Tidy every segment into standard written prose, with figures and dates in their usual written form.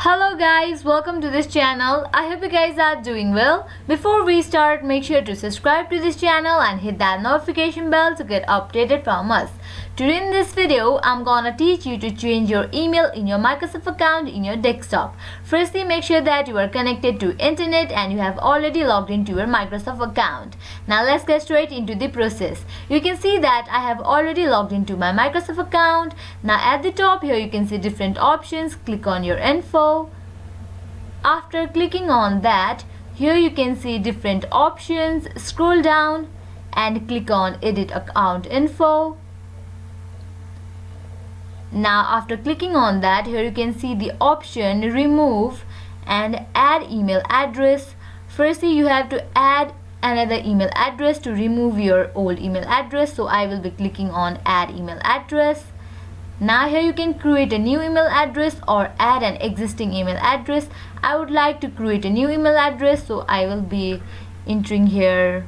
Hello guys, welcome to this channel. I hope you guys are doing well. Before we start, make sure to subscribe to this channel and hit that notification bell to get updated from us. Today in this video, I'm gonna teach you to change your email in your Microsoft account in your desktop. Firstly, make sure that you are connected to internet and you have already logged into your Microsoft account. Now let's get straight into the process. You can see that I have already logged into my Microsoft account. Now at the top here you can see different options. Click on your info. After clicking on that, here you can see different options. Scroll down and click on edit account info. Now after clicking on that, here you can see the option remove and add email address. Firstly, you have to add another email address to remove your old email address. So I will be clicking on add email address. Now here you can create a new email address or add an existing email address. I would like to create a new email address, so I will be entering here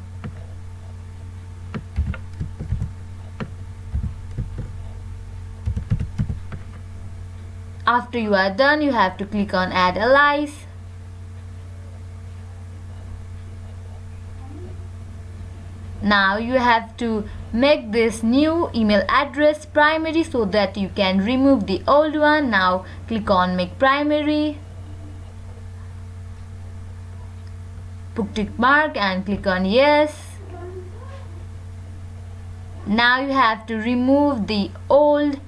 After you are done, you have to click on add alias. Now you have to make this new email address primary so that you can remove the old one. Now click on make primary. Put tick mark and click on yes. Now you have to remove the old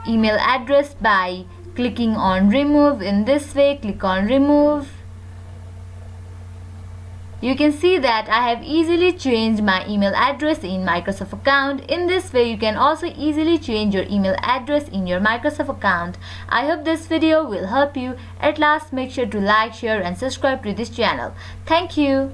email address by clicking on remove. In this way, click on remove. You can see that I have easily changed my email address in Microsoft account. In this way, you can also easily change your email address in your Microsoft account. I hope this video will help you. At last, make sure to like, share and subscribe to this channel. Thank you.